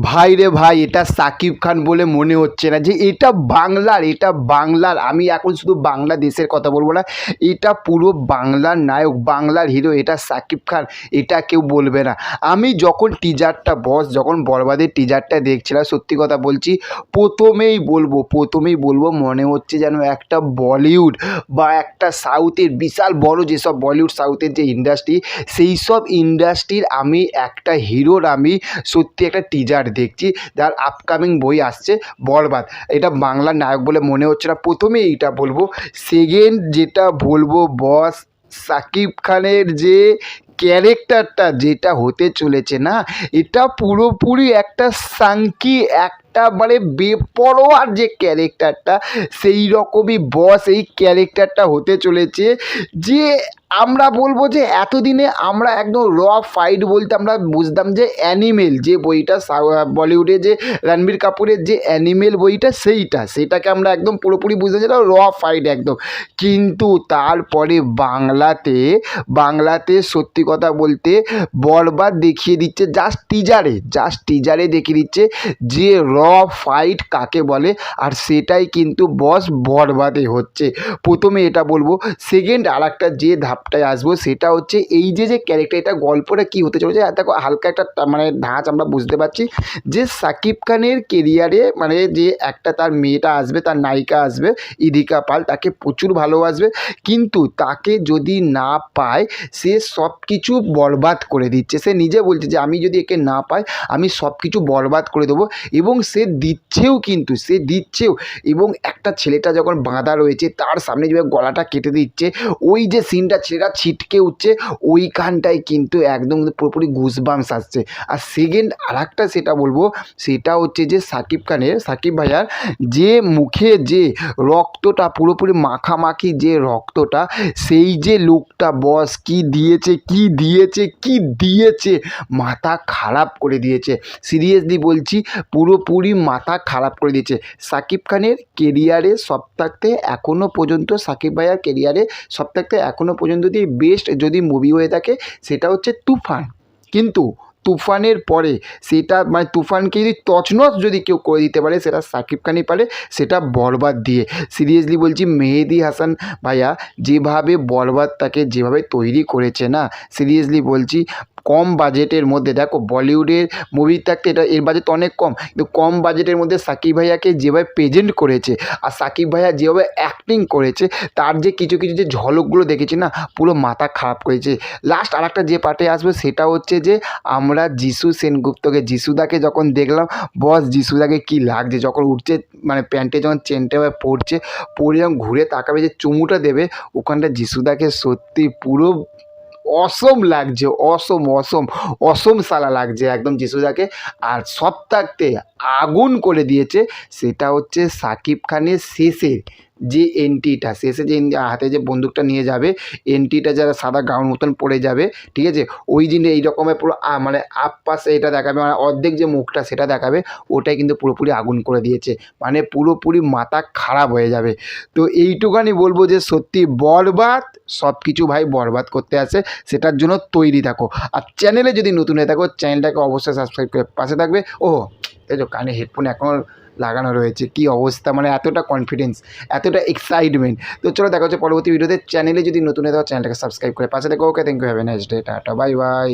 ভাই রে ভাই, এটা সাকিব খান বলে মনে হচ্ছে না যে এটা বাংলার। আমি এখন শুধু বাংলাদেশের কথা বলবো না, এটা পুরো বাংলার নায়ক, বাংলার হিরো, এটা সাকিব খান। এটা কেউ বলবে না। আমি যখন যখন বরবাদের টিজারটা দেখছিলাম, সত্যি কথা বলছি, প্রথমেই বলবো মনে হচ্ছে যেন একটা বলিউড বা একটা সাউথের বিশাল বড় যেসব বলিউড সাউথের যে ইন্ডাস্ট্রি, সেই সব ইন্ডাস্ট্রির আমি একটা হিরোর আমি সত্যি একটা টিজার দেখছি, যার আপকামিং বই আসছে বরবাদ। এটা বাংলার নায়ক বলে মনে হচ্ছে না, প্রথমে এইটা বলবো। সেকেন্ড যেটা বলবো বস, সাকিব খানের যে ক্যারেক্টারটা যেটা হতে চলেছে না, এটা পুরোপুরি একটা সাংকি, একটা মানে বেপরোয়ার যে ক্যারেক্টারটা, সেই রকমই বস এই ক্যারেক্টারটা হতে চলেছে। যে আমরা বলবো যে এতদিনে আমরা একদম ফাইট বলতে আমরা বুঝতাম যে অ্যানিমেল, যে বইটা বলিউডে যে রণবীর কাপুরের যে অ্যানিমেল বইটা, সেটাকে আমরা একদম পুরোপুরি বুঝতে চাইলাম ফাইট একদম। কিন্তু তারপরে বাংলাতে সত্যি কথা বলতে বরবাদ দেখিয়ে দিচ্ছে জাস্ট টিজারে দেখিয়ে দিচ্ছে যে ফাইট কাকে বলে, আর সেটাই কিন্তু বস বরবাদে হচ্ছে। প্রথমে এটা বলবো। সেকেন্ড আর একটা যে ধাপটায় আসবো সেটা হচ্ছে এই যে ক্যারেক্টার, এটা গল্পটা কী হতে চলেছে দেখো, হালকা একটা মানে ধাঁচ আমরা বুঝতে পারছি যে সাকিব খানের কেরিয়ারে মানে যে একটা তার মেয়েটা আসবে, তার নায়িকা আসবে ইদিকা পাল, তাকে প্রচুর ভালোবাসবে, কিন্তু তাকে যদি না পায় সে সব কিছু বরবাদ করে দিচ্ছে। সে নিজে বলছে যে আমি যদি একে না পাই আমি সব কিছু বরবাদ করে দেবো, এবং সে দিচ্ছেও। এবং একটা ছেলেটা যখন বাঁধা রয়েছে তার সামনে যেভাবে গলাটা কেটে দিচ্ছে, ওই যে সিনটা ছেলেটা ছিটকে উঠছে, ওইখানটায় কিন্তু একদম পুরোপুরি গুজবাম্পস আসছে। আর সেকেন্ড আর একটা সেটা বলবো, সেটা হচ্ছে যে সাকিব ভাইয়ার যে মুখে যে রক্তটা পুরোপুরি মাখামাখি, যে রক্তটা, সেই যে লুকটা বস কি দিয়েছে, মাথা খারাপ করে দিয়েছে। সিরিয়াসলি বলছি, পুরোপুরি মাথা খারাপ করে দিয়েছে। সাকিব খানের কেরিয়ারে এখনও পর্যন্ত সাকিব ভাইয়ার কেরিয়ারে এখনও পর্যন্ত যদি বেস্ট যদি মুভি হয়ে থাকে সেটা হচ্ছে তুফান। কিন্তু তুফানের পরে সেটা মানে তুফানকে যদি তছনছ যদি কেউ করে দিতে পারে সেটা সাকিব খানই পারে, সেটা বরবাদ দিয়ে। সিরিয়াসলি বলছি, মেহেদী হাসান ভাইয়া যেভাবে বরবাদটাকে যেভাবে তৈরি করেছে না, সিরিয়াসলি বলছি, কম বাজেটের মধ্যে, দেখো বলিউডের মুভি থাকতে এটা এর বাজেট অনেক কম, কিন্তু কম বাজেটের মধ্যে সাকিব ভাইয়াকে যেভাবে প্রেজেন্ট করেছে আর সাকিব ভাইয়া যেভাবে অ্যাক্টিং করেছে, তার যে কিছু যে ঝলকগুলো দেখেছি না, পুরো মাথা খারাপ করেছে। লাস্ট আর একটা যে পার্টে আসবে সেটা হচ্ছে যে আমরা যিশু সেনগুপ্তকে, যিশুদাকে যখন দেখলাম, বস যিশুদাকে কী লাগছে যখন উঠছে, মানে প্যান্টে যখন চেনটা পড়ছে, পরে যখন ঘুরে তাকাবে যে চুমুটা দেবে, ওখানটা যিশুদাকে সত্যি পুরো অসম লাগছে, অসম সালা লাগছে একদম যিশুদাকে। আর সব থাকতে আগুন করে দিয়েছে সেটা হচ্ছে সাকিব খানের শেষে যে হাতে যে বন্দুকটা নিয়ে যাবে, এন্ট্রিটা যারা সাদা গাউন মতন পরে যাবে, ঠিক আছে, ওই দিনে এই রকমের পুরো মানে পাশে এটা দেখাবে, মানে অর্ধেক যে মুখটা সেটা দেখাবে, ওটাই কিন্তু পুরোপুরি আগুন করে দিয়েছে, মানে পুরোপুরি মাথা খারাপ হয়ে যাবে। তো এইটুখানি বলবো যে সত্যি বরবাদ সব কিছু ভাই বরবাদ করতে আসে, সেটার জন্য তৈরি থাকো। আর চ্যানেলে যদি নতুন হয়ে থাকো, চ্যানেলটাকে অবশ্যই সাবস্ক্রাইব করে পাশে থাকবে। এই তো কানে হেডফোন এখনও লাগানো রয়েছে, কি অবস্থা, মানে এতটা কনফিডেন্স, এতটা এক্সাইটমেন্ট। তো চলো দেখা হচ্ছে পরবর্তী ভিডিওতে। চ্যানেলে যদি নতুন হয়ে থাকো চ্যানেলটাকে সাবস্ক্রাইব করে পাশে থাকো। Okay, thank you, have a nice day, tata, bye by.